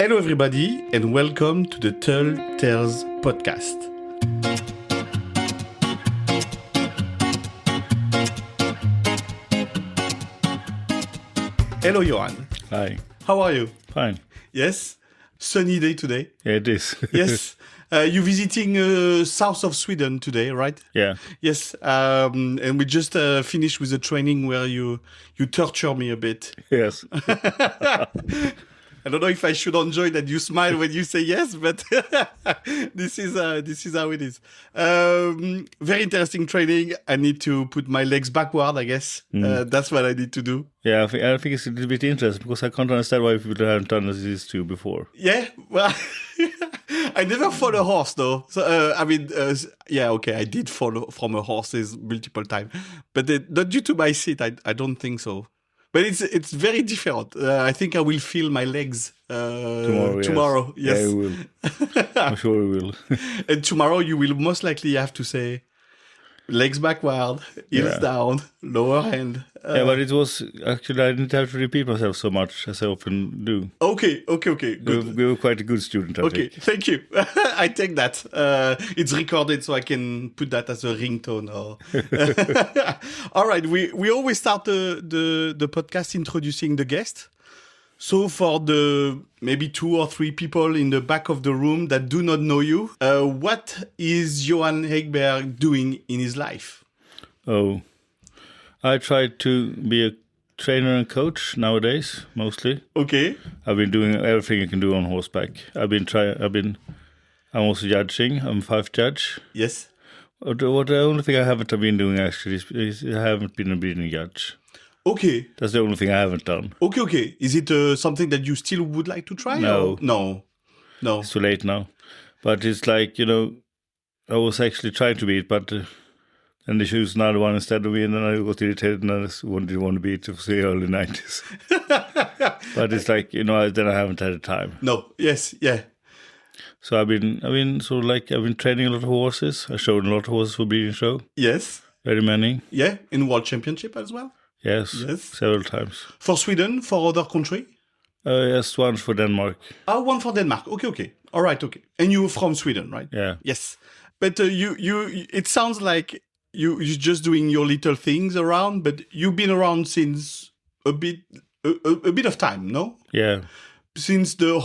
Hello everybody and welcome to the Tell Tales podcast. Hello Johan. Hi. How are you? Fine. Yes? Sunny day today? Yeah, it is. Yes. You're visiting south of Sweden today, right? Yeah. Yes. And we just finished with a training where you torture me a bit. Yes. I don't know if I should enjoy that you smile when you say yes, but this is how it is. Very interesting training. I need to put my legs backward, I guess. That's what I need to do. Yeah, I think it's a little bit interesting because I can't understand why people haven't done this too before. Yeah, well, I never fought a horse though. So yeah, okay, I did fall from a horse multiple times, but not due to my seat. I don't think so. But it's very different. I think I will feel my legs tomorrow. Yes. Yeah, you will. I'm sure you will. And tomorrow you will most likely have to say legs backward, heels down, lower hand. Yeah, but it was actually, I didn't have to repeat myself so much as I often do. Okay. Good. We were quite a good student, I think. Thank you. I take that. It's recorded so I can put that as a ringtone. All right. We always start the podcast introducing the guest. So for the maybe 2 or 3 people in the back of the room that do not know you, what is Johan Häggberg doing in his life? Oh, I try to be a trainer and coach nowadays, mostly. Okay. I've been doing everything I can do on horseback. I'm also judging. I'm a FEIF judge. Yes. The only thing I haven't been doing actually is I haven't been a breeding judge. Okay. That's the only thing I haven't done. Okay. Is it something that you still would like to try? No. Or? No. It's too late now. But it's like, I was actually trying to beat, but then they chose another one instead of me, and then I got irritated and I just didn't want to beat for the early 90s. But it's like, then I haven't had the time. No. Yes. Yeah. So I've been training a lot of horses. I showed a lot of horses for breeding show. Yes. Very many. Yeah. In World Championship as well? Yes. Several times. For Sweden, for other country? Yes, one for Denmark. One for Denmark. Okay. All right, okay. And you're from Sweden, right? Yeah. Yes. But it sounds like you're just doing your little things around, but you've been around since a bit of time, no? Yeah. Since the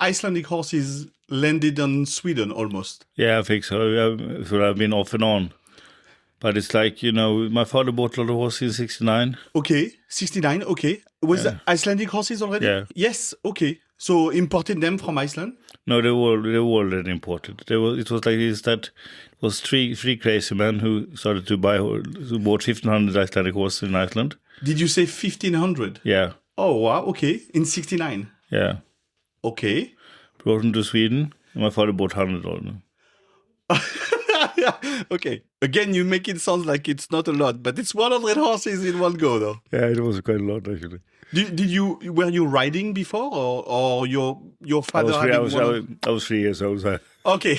Icelandic horses landed on Sweden almost. Yeah, I think so. So I've been off and on. But it's like, my father bought a lot of horses in 1969. Okay, 69, okay. Was Icelandic horses already? Yeah. Yes, okay. So imported them from Iceland? No, they were already imported. It was like this, that it was three crazy men who started who bought 1,500 Icelandic horses in Iceland. Did you say 1,500? Yeah. Oh, wow, okay. In 69? Yeah. Okay. Brought them to Sweden, and my father bought 100 of them. Okay. Again, you make it sound like it's not a lot, but it's 100 horses in one go, though. Yeah, it was quite a lot, actually. Were you riding before, or your father? I was 3 years old. So okay.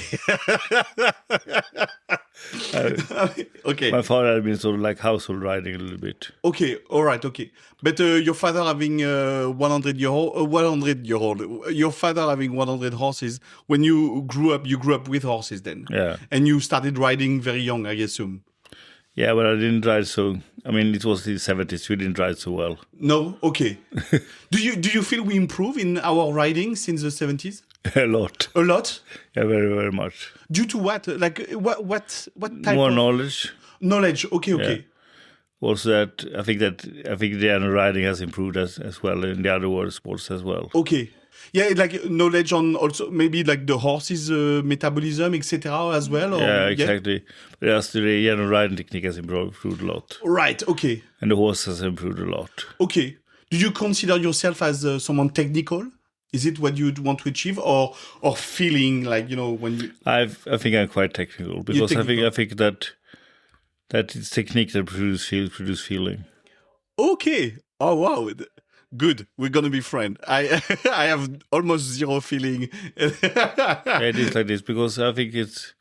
Okay. My father had been sort of like household riding a little bit. Okay. All right. Okay. But your father having 100-year-old, your father having 100 horses. When you grew up with horses then. Yeah. And you started riding very young, I assume. Yeah, but I didn't ride so. I mean, it was the 70s. We didn't ride so well. No. Okay. Do you feel we improve in our riding since the 70s? A lot. A lot? Yeah, very, very much. Due to what? Like what type more of knowledge? Knowledge. Okay. Yeah. Also, I think the animal riding has improved as well in the other water sports as well. Okay. Yeah, like knowledge on also maybe like the horse's metabolism, etc. as well. Or, yeah, exactly. But yes, the animal riding technique has improved a lot. Right. Okay. And the horse has improved a lot. Okay. Do you consider yourself as someone technical? Is it what you want to achieve, or feeling like when you? I think I'm quite technical because I think that it's technique that produce feeling. Okay. Oh wow. Good. We're gonna be friends. I have almost zero feeling. Yeah, it is like this because I think if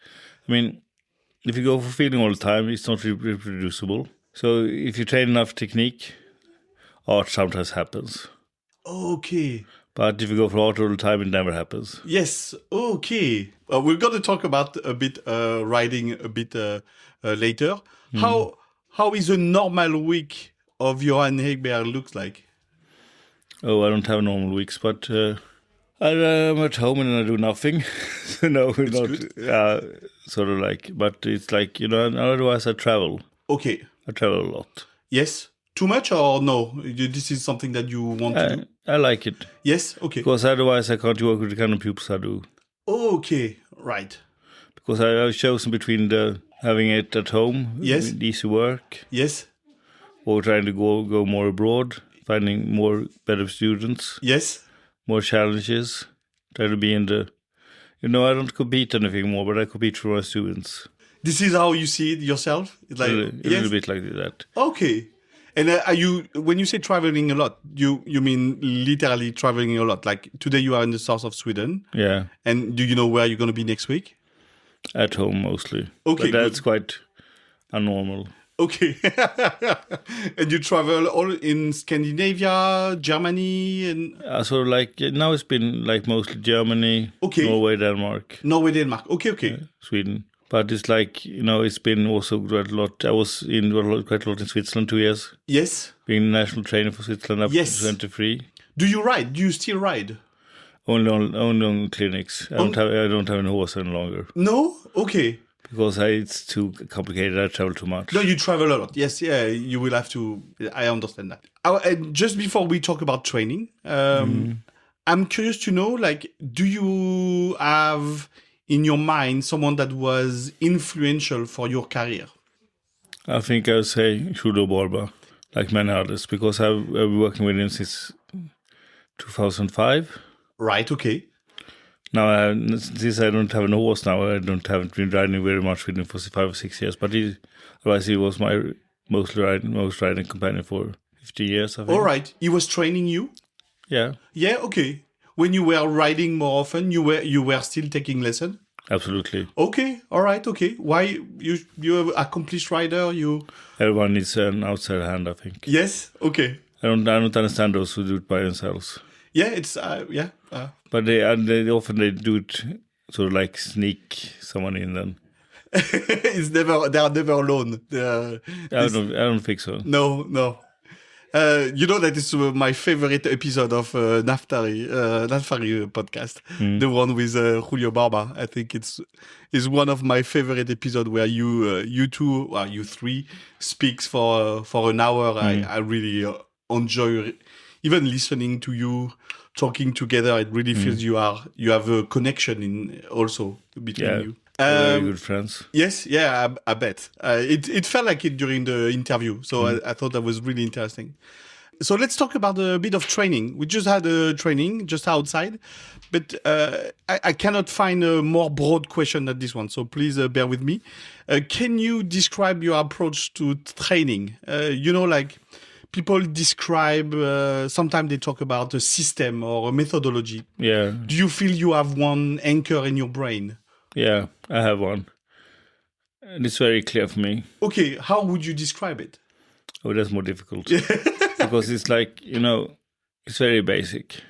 you go for feeling all the time, it's not reproducible. So if you train enough technique, art sometimes happens. Okay. But if you go for art all the time, it never happens. Yes. Okay. We're going to talk about a bit riding a bit later. How is a normal week of Johan Häggberg looks like? Oh, I don't have normal weeks, but I'm at home and I do nothing. No, It's not good. sort of like. But it's like, otherwise I travel. Okay. I travel a lot. Yes. Too much or no? This is something that you want to do? I like it. Yes. Okay. Because otherwise I can't work with the kind of pupils I do. Okay. Right. Because I've chosen between having it at home, Yes. easy work, Yes. or trying to go more abroad, finding more better students, Yes. more challenges, try to be in the... I don't compete anything more, but I compete for my students. This is how you see it yourself? It's like, A yes. little bit like that. Okay. And are you, when you say traveling a lot, you mean literally traveling a lot? Like today you are in the south of Sweden. Yeah, And do you know where you're going to be next week? at home mostly. Okay, But that's quite abnormal. Okay. And you travel all in Scandinavia, Germany, and So like now it's been like mostly Germany, Okay. Norway, Denmark, Norway, Denmark. Okay. Sweden. But it's like, it's been also quite a lot. I was quite a lot in Switzerland 2 years, Yes. being national trainer for Switzerland up Yes. to 23. Do you ride? Do you still ride? Only on clinics. I don't have any horse any longer No? Okay. because it's too complicated. I travel too much. No, you travel a lot. Yes, yeah, you will have to. I understand that. And just before we talk about training, I'm curious to know, like, do you have in your mind someone that was influential for your career? I think I would say Shudo Borba, like many others, because I've been working with him since 2005. Right, okay. Now, since I don't have a horse now, haven't been riding very much with him for 5 or 6 years. But otherwise he was my most riding companion for 50 years, I think. All right. He was training you? Yeah, Yeah, okay. When you were riding more often, you were still taking lesson? absolutely. Okay, all right, okay. Why you're an accomplished rider? Everyone needs an outside hand, I think. Yes, okay. I don't understand those who do it by themselves. Yeah, it's But they often do it sort of like sneak someone in. Then they are never alone. I don't think so. No. That is my favorite episode of Naftari podcast, the one with Julio Barba. I think it's one of my favorite episodes where you three speaks for an hour. I really enjoy even listening to you talking together. It really feels you have a connection in also between you. Very good friends. Yes, yeah, I bet. It felt like it during the interview, so I thought that was really interesting. So let's talk about a bit of training. We just had a training just outside, but I cannot find a more broad question than this one, so please bear with me. Can you describe your approach to training? Like people describe, sometimes they talk about a system or a methodology. Yeah. Do you feel you have one anchor in your brain? Yeah, I have one. And it's very clear for me. Okay, how would you describe it? Oh, that's more difficult. Because it's like, it's very basic.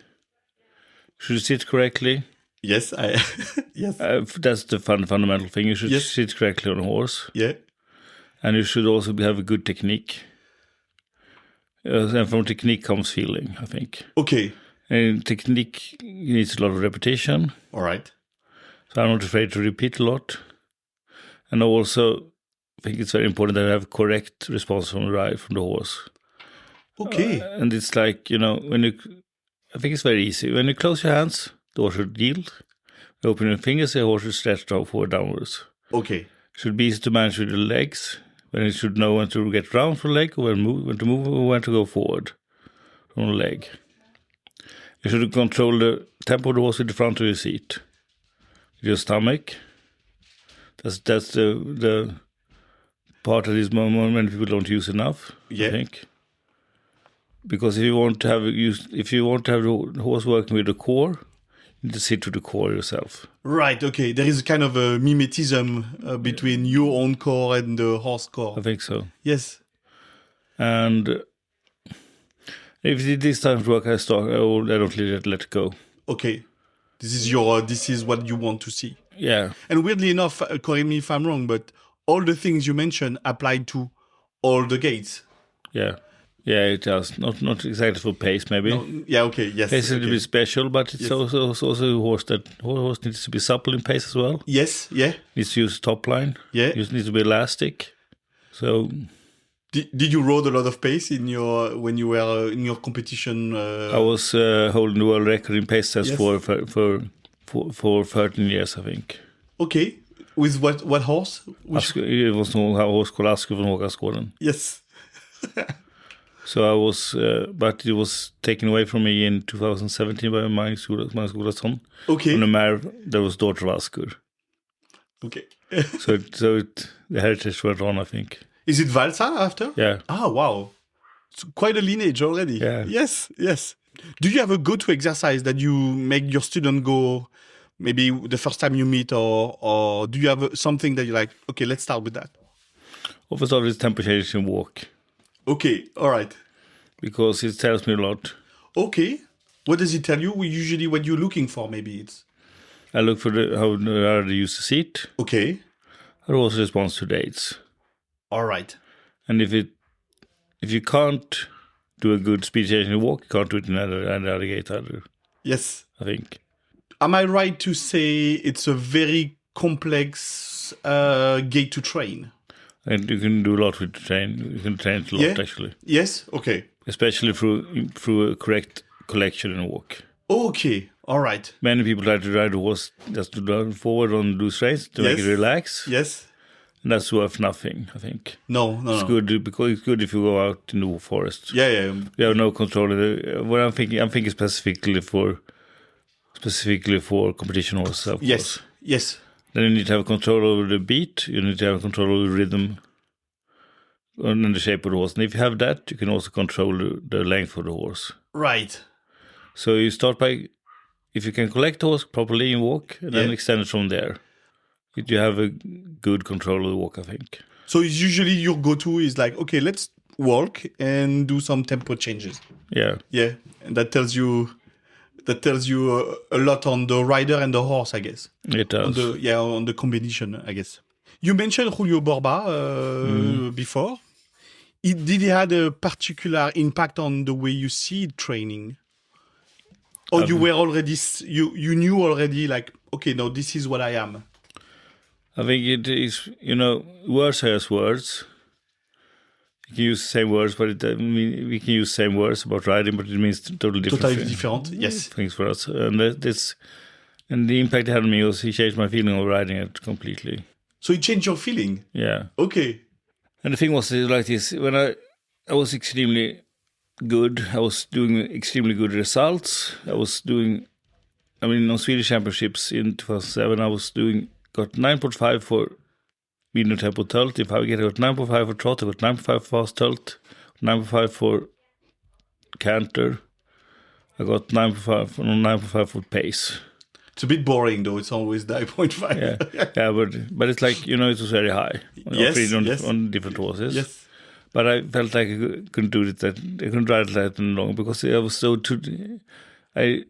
Should you sit correctly? Yes, yes. That's the fundamental thing. You should sit correctly on a horse. Yeah. And you should also have a good technique. And from technique comes feeling, I think. Okay. And technique needs a lot of repetition. All right. So I'm not afraid to repeat a lot. And also, I think it's very important that I have correct response from the horse. Okay. And it's like, I think it's very easy. When you close your hands, the horse should yield. You open your fingers, the horse should stretch forward downwards. Okay. It should be easy to manage with the legs. When it should know when to get round from the leg, or when to move, or when to go forward from the leg. You should control the tempo of the horse with the front of your seat. Your stomach. That's the part of this moment many people don't use enough. Yeah. I think. Because if you want to have the horse working with the core, you need to sit to the core yourself. Right. Okay. There is kind of a mimetism between your own core and the horse core. I think so. Yes. And If this doesn't work, I don't let it go. Okay. This is what you want to see. Yeah. And weirdly enough, correct me if I'm wrong, but all the things you mentioned apply to all the gates. Yeah. Yeah, it does. Not exactly for pace, maybe. No, yeah, okay, yes. Pace is a okay. little bit special, but it's also a horse needs to be supple in pace as well. Yes, yeah. Needs to use top line. Yeah. It needs to be elastic. So Did you rode a lot of pace when you were in your competition? I was holding the world record in pace test for 13 years, I think. Okay. With what horse? It was a horse called Asker von Håkansgården. Yes. So I was, but it was taken away from me in 2017 by Magnus Gulason. Okay. On a mare that was daughter of Asker. Okay. so the heritage went on, I think. Is it Valsa after? Yeah. Ah, wow. It's quite a lineage already. Yeah. Yes, yes. Do you have a go-to exercise that you make your student go maybe the first time you meet, or do you have something that you're like, okay, let's start with that? Often start with tempo change and walk. Okay, all right. Because it tells me a lot. Okay. What does it tell you? Usually what you're looking for, maybe it's... I look for how they use the seat. Okay. I also respond to dates. All right. And if you can't do a good speed change and walk, you can't do it in any other gate either. Yes. I think. Am I right to say it's a very complex gate to train? And you can do a lot with the train. You can train it a lot, actually. Yes? Okay. Especially through a correct collection and walk. Okay. All right. Many people try to ride the horse just to run forward on those trains to make it relax. Yes. And that's worth nothing, I think. No. It's good because it's good if you go out in the forest. Yeah. You have no control. What I'm thinking specifically for competition horses, of course. Yes. Then you need to have control over the beat. You need to have control over the rhythm and the shape of the horse. And if you have that, you can also control the length of the horse. Right. So you start by, if you can collect the horse properly and walk, and then extend it from there. You have a good control of the walk, I think. So usually your go-to is like, okay, let's walk and do some tempo changes. Yeah. Yeah. And that tells you a lot on the rider and the horse, I guess. It does. On the combination, I guess. You mentioned Julio Borba before. Did he have a particular impact on the way you see training? Or you were already, you knew already, like, okay, no, this is what I am. I think it is, words has words. You can use the same words, but we can use the same words about riding, but it means totally different yes. things for us. And the impact it had on me was he changed my feeling of riding it completely. So he changed your feeling? Yeah. Okay. And the thing was like this, when I was extremely good, I was doing extremely good results. On Swedish Championships in 2007, got 9.5 for medium tempo tult. If I got 9.5 for trot, I got 9.5 for fast tult, 9.5 for canter. I got 9.5 for pace. It's a bit boring though. It's always 9.5. Yeah, but it's like it was very high. On different horses. Yes. But I felt like I couldn't do it. I couldn't ride that long because I was I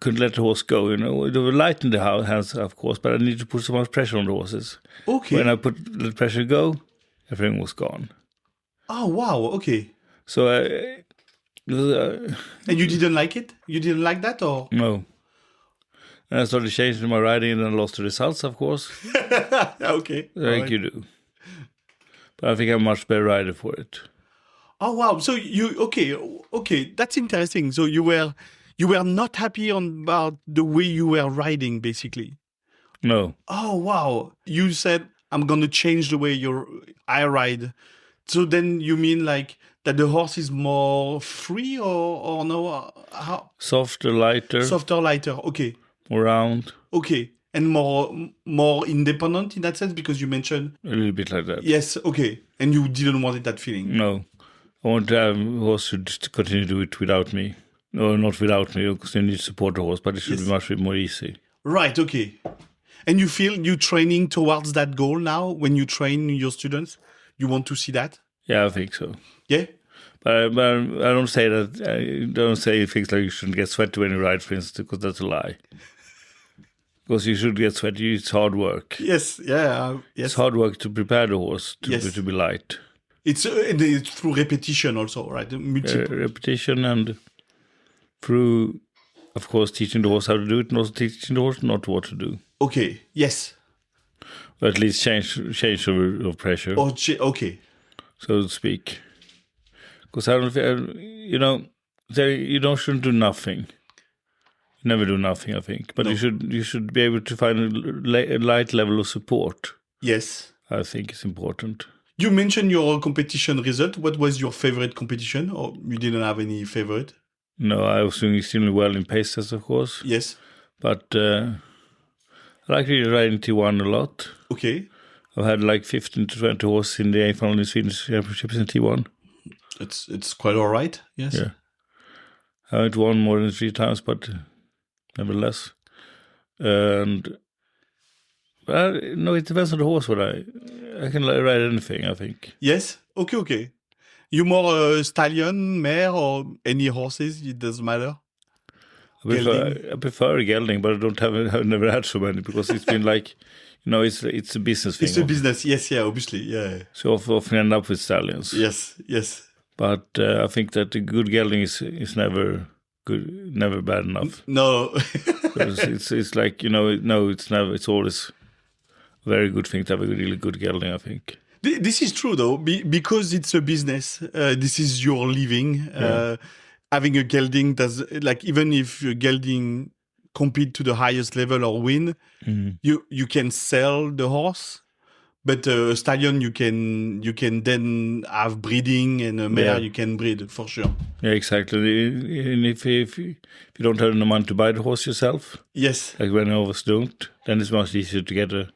couldn't let the horse go. They were light in the hands, of course, but I needed to put so much pressure on the horses. Okay. When I let the pressure go, everything was gone. Oh wow! Okay. So. And you didn't like it? You didn't like that, or no? And I started changing my riding, and I lost the results, of course. Okay. I think you do. But I think I'm a much better rider for it. Oh wow! So okay, that's interesting. So you were not happy about the way you were riding, basically. No. Oh wow! You said I'm gonna change the way I ride. So then you mean like that the horse is more free or no? How? Softer, lighter. Okay. More round. Okay. And more independent in that sense, because you mentioned... A little bit like that. Yes, okay. And you didn't want that feeling? No. I want to have a horse to continue to do it without me. No, not without me, because you need to support the horse, but it should be much more easy. Right, okay. And you feel you're training towards that goal now? When you train your students, you want to see that? Yeah, I think so. Yeah? But I don't say that. I don't say things like you shouldn't get sweaty when you ride, for instance, because that's a lie. Because you should get sweaty. It's hard work. Yes, yeah, yes. It's hard work to prepare the horse to be light. It's through repetition also, right? Repetition and through, of course, teaching the horse how to do it and also teaching the horse not what to do. Okay, yes. Or at least change of pressure. Okay. So to speak. Because I don't, shouldn't do nothing. You never do nothing, I think. But you should be able to find a light level of support. Yes. I think it's important. You mentioned your competition result. What was your favorite competition? Or you didn't have any favorite? No, I was doing extremely well in pace tests, of course. Yes. But I like really riding T1 a lot. Okay. I've had like 15 to 20 horses in the A final in Swedish Championships in T1. It's quite all right, yes. Yeah. I haven't won more than 3 times, but nevertheless. And no, it depends on the horse. What I can ride anything, I think. Yes. Okay. You more stallion, mare, or any horses? It doesn't matter. I prefer gelding, but I've never had so many because it's been like, it's a business thing. It's a business, yes, yeah, obviously, yeah. So often end up with stallions. Yes. But I think that the good gelding is never good, never bad enough. No. it's like, it's never. It's always a very good thing to have a really good gelding, I think. This is true, though, because it's a business. This is your living. Yeah. Having a gelding does, like, even if your gelding compete to the highest level or win, you can sell the horse. But a stallion, you can then have breeding, and a mare you can breed for sure. Yeah, exactly. And if you don't have the money to buy the horse yourself, yes, like many of us don't, then it's much easier to get a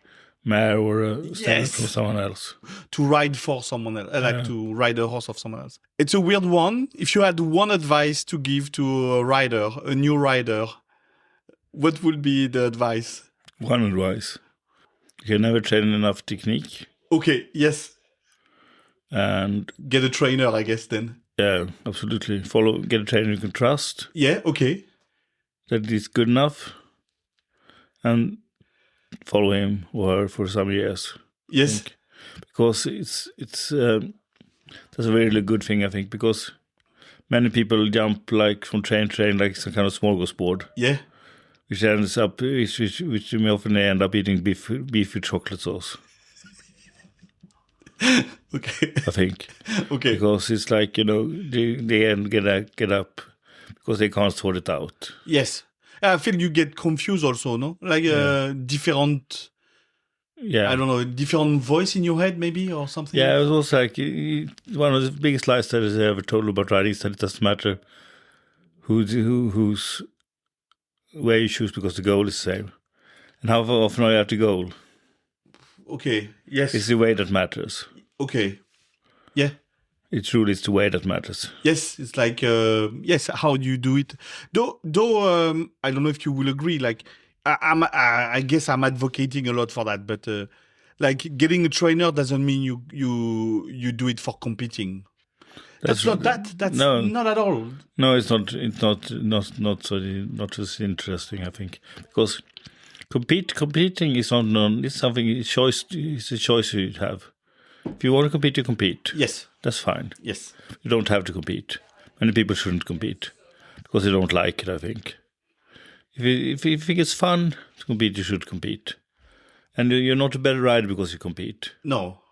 mare or a stallion from someone else. To ride for someone else, to ride a horse of someone else. It's a weird one. If you had one advice to give to a new rider, what would be the advice? One advice. You can never train enough technique. Okay, yes. And get a trainer, I guess, then. Yeah, absolutely. Get a trainer you can trust. Yeah, okay. That is good enough. And follow him or her for some years. Yes. Because it's that's a really good thing, I think, because many people jump like from train like some kind of smorgasbord. Yeah. Which ends up, which may often end up eating beef with chocolate sauce. Okay. I think. Okay. Because it's like, they end get up because they can't sort it out. Yes. I feel you get confused also, no? Like different... Yeah. I don't know, different voice in your head maybe or something? Yeah, it was also like one of the biggest lies that I ever told about riding is that it doesn't matter who's where you choose because the goal is the same. And how often are you at the goal? Okay, yes. It's the way that matters. Okay, yeah. It truly is the way that matters. Yes, it's like, how do you do it? Though I don't know if you will agree, like, I guess I'm advocating a lot for that, but like getting a trainer doesn't mean you do it for competing. That's not at all. No, it's not. It's not as interesting, I think, because competing is not. It's something. It's a choice you have. If you want to compete, you compete. Yes, that's fine. Yes, you don't have to compete. Many people shouldn't compete because they don't like it, I think. If you think it's fun to compete, you should compete, and you're not a better rider because you compete. No,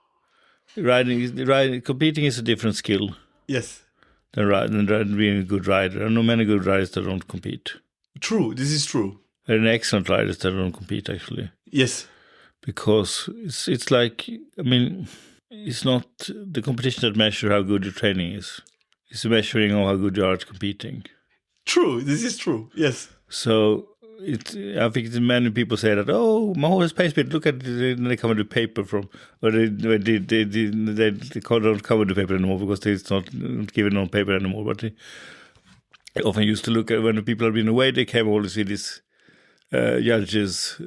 competing is a different skill. Yes. Than being a good rider. I know many good riders that don't compete. True, this is true. There are excellent riders that don't compete, actually. Yes. Because it's like, it's not the competition that measures how good your training is. It's a measuring of how good you are at competing. True, this is true, yes. So I think many people say that, my horse pace speed, look at it, and they come with the paper from, or they don't cover the paper anymore because it's not given on paper anymore, but they often used to look at when the people have been away, they came all to see these judges'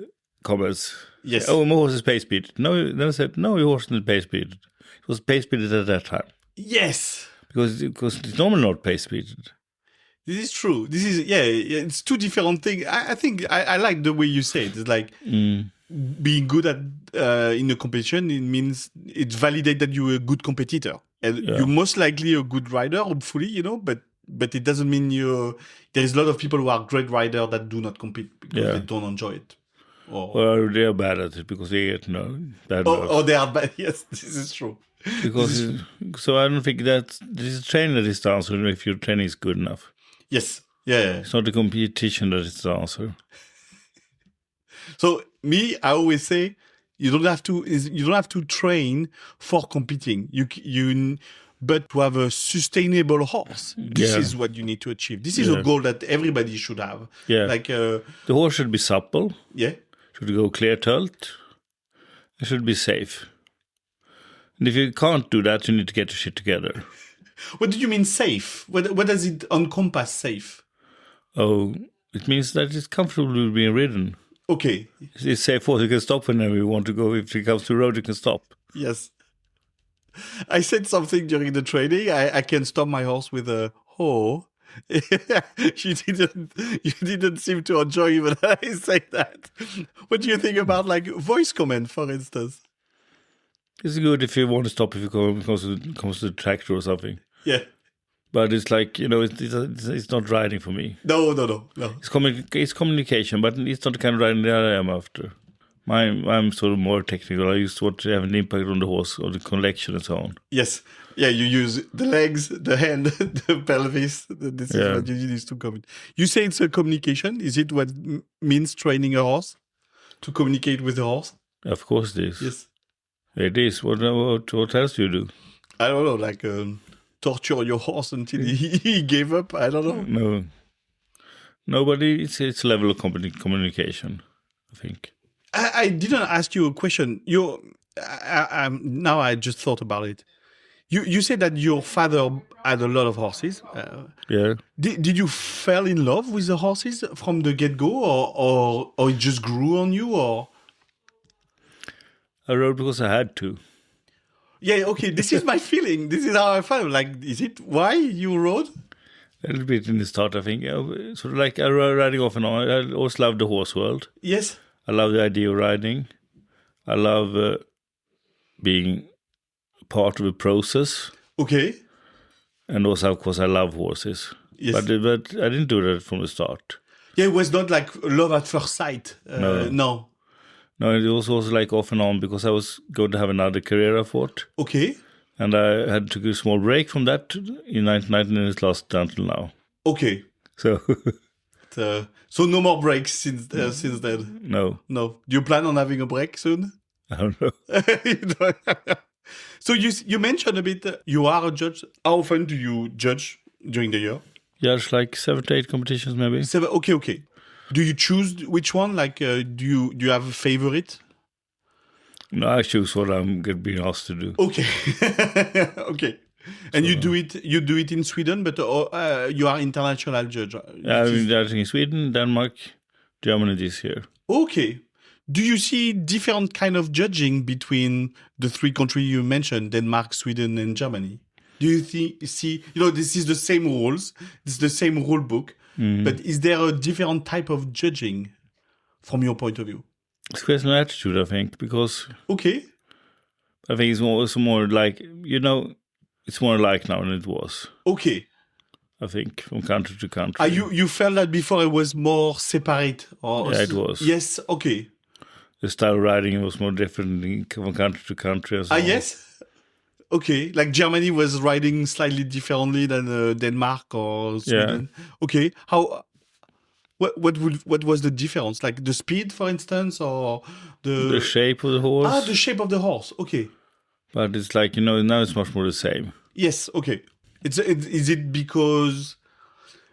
comments. Yes. My horse is pace speed. No, then I said, no, your horse isn't pace speed. It was pace speed at that time. Yes. because it's normally not pace-speeded. This is true. This is it's two different things. I think I like the way you say it. It's like being good at in a competition. It means it validates that you're a good competitor, and you're most likely a good rider, hopefully, But it doesn't mean there is a lot of people who are great riders that do not compete because they don't enjoy it. Or they are bad at it because they get bad nerves. Or they are bad. Yes, this is true. Because so I don't think that this is training that is the answer if your training is good enough. Yes. Yeah. It's not the competition that is the answer. So I always say you don't have to train for competing. But to have a sustainable horse, this is what you need to achieve. This is a goal that everybody should have. Yeah. Like the horse should be supple. Yeah. Should go clear tilt. It should be safe. And if you can't do that, you need to get your shit together. What do you mean safe? What does it encompass safe? Oh, it means that it's comfortable being ridden. Okay. It's safe horse. You can stop whenever you want to go. If it comes to road, you can stop. Yes. I said something during the training. I can stop my horse with a ho. You didn't seem to enjoy even I say that. What do you think about like voice command, for instance? It's good if you want to stop if it comes to the tractor or something. Yeah. But it's like, it's not riding for me. No. It's communication, but it's not the kind of riding that I am after. I'm sort of more technical. I used to want to have an impact on the horse or the collection and so on. Yes. Yeah, you use the legs, the hand, the pelvis. This is what you use to communicate. You say it's a communication. Is it what means training a horse? To communicate with the horse? Of course it is. Yes. It is. What else do you do? I don't know, like torture your horse until he gave up. I don't know. No. Nobody. It's a level of communication, I think. I didn't ask you a question. Now I just thought about it. You said that your father had a lot of horses. Yeah. Did you fall in love with the horses from the get-go, or it just grew on you, or? I rode because I had to. Yeah, okay, this is my feeling. This is how I felt. Like, is it why you rode? A little bit in the start, I think. Sort of like riding off and on. I always loved the horse world. Yes. I love the idea of riding. I love being part of the process. Okay. And also, of course, I love horses. Yes. But I didn't do that from the start. Yeah, it was not like love at first sight. No. No, it was also like off and on because I was going to have another career, I thought. Okay. And I had to take a small break from that in 1990 and it's lasted until now. Okay. So... So no more breaks since then? No. Do you plan on having a break soon? I don't know. So you mentioned a bit, you are a judge. How often do you judge during the year? Yeah, it's like 7 to 8 competitions maybe. 7, okay. Do you choose which one? Like, do you have a favorite? No, I choose what I'm being asked to do. Okay. Okay. And so, you do it in Sweden, but you are international judge. Yeah, I'm judging in Sweden, Denmark, Germany this year. Okay. Do you see different kind of judging between the 3 countries you mentioned, Denmark, Sweden, and Germany? Do you see, this is the same rules, this is the same rule book, but is there a different type of judging from your point of view? It's a question of attitude, I think, because... Okay. I think it's more like, it's more like now than it was. Okay. I think, from country to country. You felt that before it was more separate? Yeah, it was. Yes, okay. The style of riding was more different from country to country. And so yes? Okay, like Germany was riding slightly differently than Denmark or Sweden? Yeah. Okay, what was the difference? Like the speed, for instance, or the shape of the horse? The shape of the horse, okay. But it's like, now it's much more the same. Yes, okay. Is it because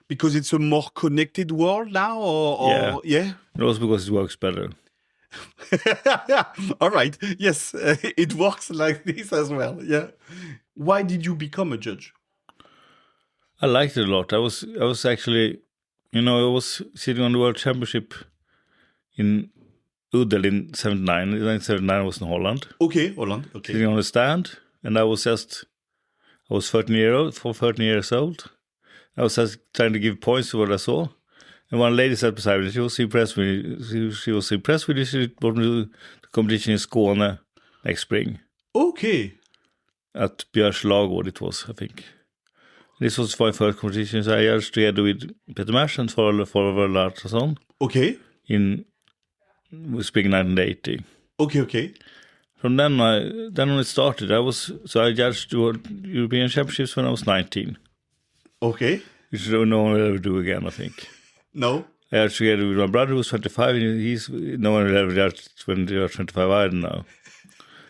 it's a more connected world now, or yeah? It also because it works better. All right. Yes, it works like this as well. Yeah. Why did you become a judge? I liked it a lot. I was actually, I was sitting on the World Championship in Udel in 1979. In 1979 I was in Holland. Okay, Holland. Okay. Sitting on a stand, and I was I was 13 years old. I was just trying to give points to what I saw. And one lady sat beside me. She was impressed with me. She was impressed with me. She brought me to the competition in Skåne next spring. Okay. At Björns Lagård it was, I think. This was my first competition. So I judged together with Peter Mers and for Lartason. Okay. In spring 1980. Okay. From then when it started, I judged the European Championships when I was 19. Okay. Which no one will ever do again, I think. No. I judged together with my brother who was 25, and no one will ever judge when they are 25 either now.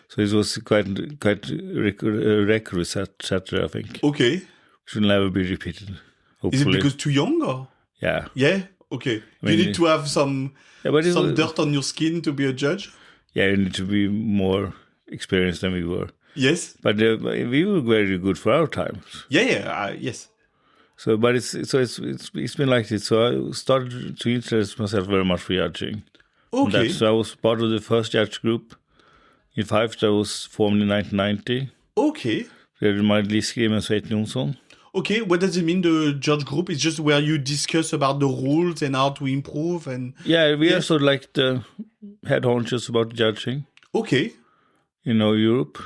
So it was quite a record setter, I think. Okay. Which will never be repeated, hopefully. Is it because too young or? Yeah. Yeah? Okay. You need to have some dirt on your skin to be a judge? Yeah, you need to be more experienced than we were. Yes. But we were very good for our times. Yeah, yes. So, but it's been like this. So I started to interest myself very much for judging. Okay. So I was part of the first judge group in FEIF that was formed in 1990. Okay. We had my Liskrim and Svein Jonsson. Okay, what does it mean, the judge group? It's just where you discuss about the rules and how to improve and... Yeah, we are sort of like the head honchos about judging. Okay. In Europe.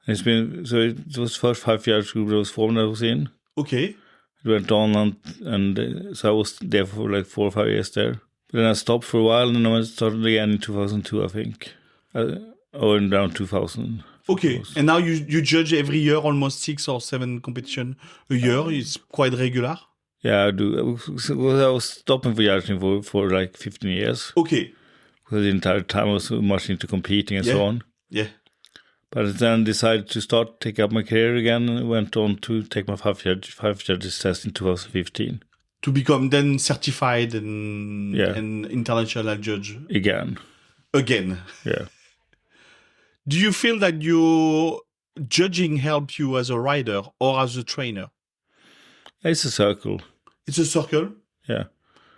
It was first 5 judge group that was formed that I was in. Okay. It went on and so I was there for like 4 or 5 years there. But then I stopped for a while and then I started again in 2002, I think. Or in around 2000. Okay, and now you judge every year almost 6 or 7 competitions a year. It's quite regular. Yeah, I do. I was stopping for judging for like 15 years. Okay. Because the entire time I was so much into competing and so on. Yeah. But then decided to take up my career again and went on to take my 5 judges test in 2015. To become then certified and international judge. Again. Yeah. Do you feel that your judging helped you as a rider or as a trainer? It's a circle. It's a circle? Yeah.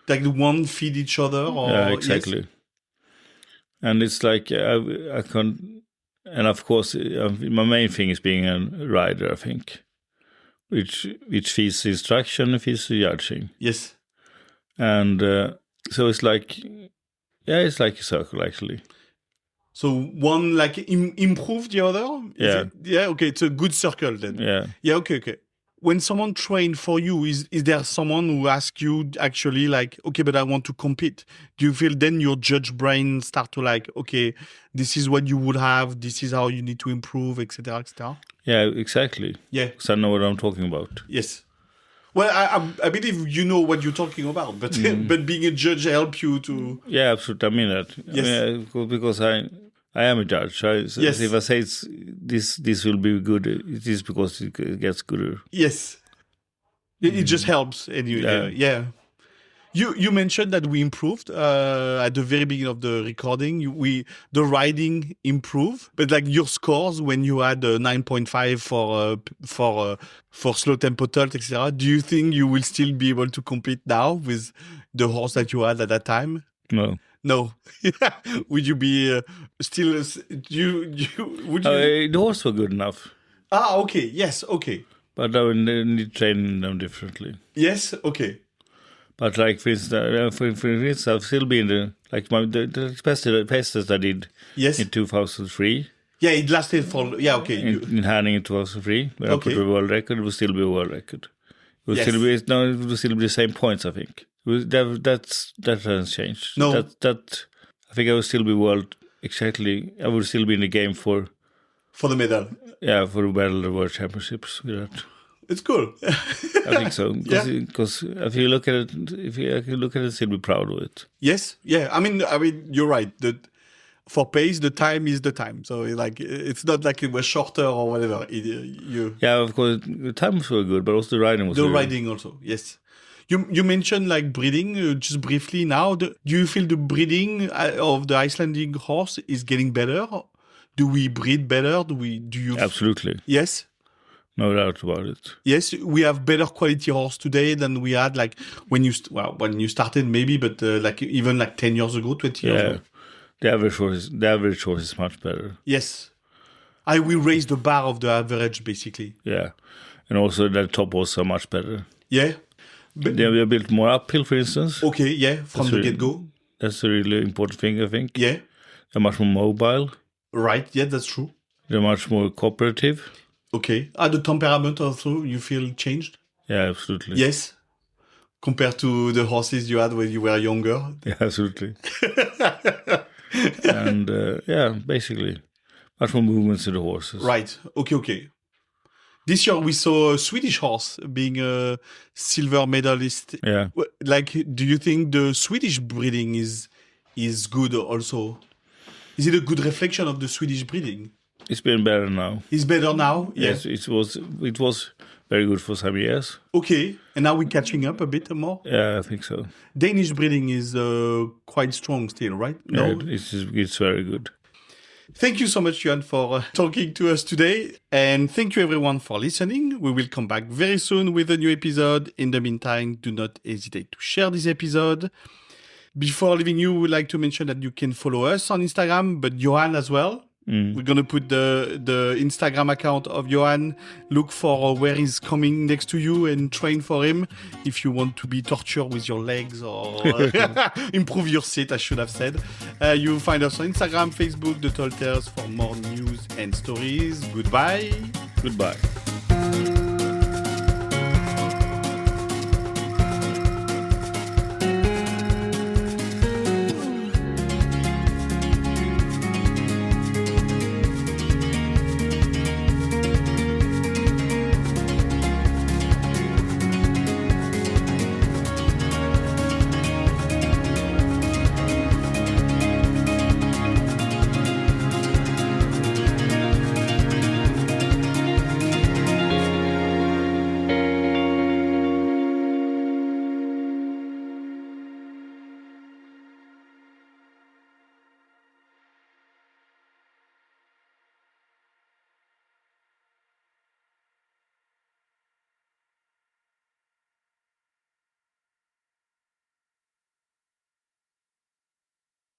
Like the one feed each other? Or, yeah, exactly. Yes? And it's like, I can't... And of course, my main thing is being a rider, I think. Which feeds the instruction and feeds the judging. Yes. And so it's like... Yeah, it's like a circle, actually. So one like improve the other? Yeah, okay. It's a good circle then. Yeah. Yeah, okay. When someone trained for you, is there someone who asks you actually like, okay, but I want to compete? Do you feel then your judge brain start to like, okay, this is what you would have, this is how you need to improve, etc., etc.? Yeah, exactly. Yeah. Because I know what I'm talking about. Yes. Well, I believe you know what you're talking about, but but being a judge helps you to... Yeah, absolutely. I mean that. Yes. Because I am a judge. Yes. If I say this will be good, it is because it gets gooder. Yes. It just helps. Anyway. Yeah. You mentioned that we improved at the very beginning of the recording. The riding improved, but like your scores when you had 9.5 for slow tempo tilt, etc. Do you think you will still be able to compete now with the horse that you had at that time? No. Would you be still? Would you? The horse were good enough. Okay. Yes. Okay. But I would need training them differently. Yes. Okay. But like for instance, I've still been the best test I did in 2003. Yeah, it lasted for okay. In Hanning in 2003, when I put a world record, it would still be a world record. It would still be the same points, I think. That hasn't changed. No. That I think I would still be world exactly. I would still be in the game for the medal. Yeah, for the medal of the World Championships with that. It's cool. I think so. Because if you look at it, still be proud of it. Yes. Yeah. I mean, you're right. For pace, the time is the time. So like, it's not like it was shorter or whatever. Yeah, of course, the times were good, but also the riding was. The riding also, yes. You mentioned like breeding just briefly now. Do you feel the breeding of the Icelandic horse is getting better? Do we breed better? Do you? Absolutely. Yes. No doubt about it. Yes, we have better quality horse today than we had like when you started maybe, but like even like 10 years ago, 20 years ago. The average horse is much better. Yes. I will raise the bar of the average, basically. Yeah. And also the top was so much better. Yeah? They were built more uphill, for instance. Okay, yeah, from the really- get-go. That's a really important thing, I think. Yeah, They're much more mobile. right. Yeah, that's true. They're much more cooperative. Okay. The temperament also, you feel changed? Yeah, absolutely. Yes. Compared to the horses you had when you were younger? Yeah, absolutely. And basically, much more movements in the horses. Right. Okay. This year we saw a Swedish horse being a silver medalist. Yeah. Like, do you think the Swedish breeding is good also? Is it a good reflection of the Swedish breeding? It's been better now. It's better now? Yes, it was very good for some years. Okay. And now we're catching up a bit more? Yeah, I think so. Danish breeding is quite strong still, right? No? Yeah, it's very good. Thank you so much, Johan, for talking to us today. And thank you, everyone, for listening. We will come back very soon with a new episode. In the meantime, do not hesitate to share this episode. Before leaving you, we would like to mention that you can follow us on Instagram, but Johan as well. We're going to put the Instagram account of Johan. Look for where he's coming next to you and train for him if you want to be tortured with your legs or improve your seat, I should have said. You find us on Instagram, Facebook, The Tall Tales for more news and stories. Goodbye. Goodbye.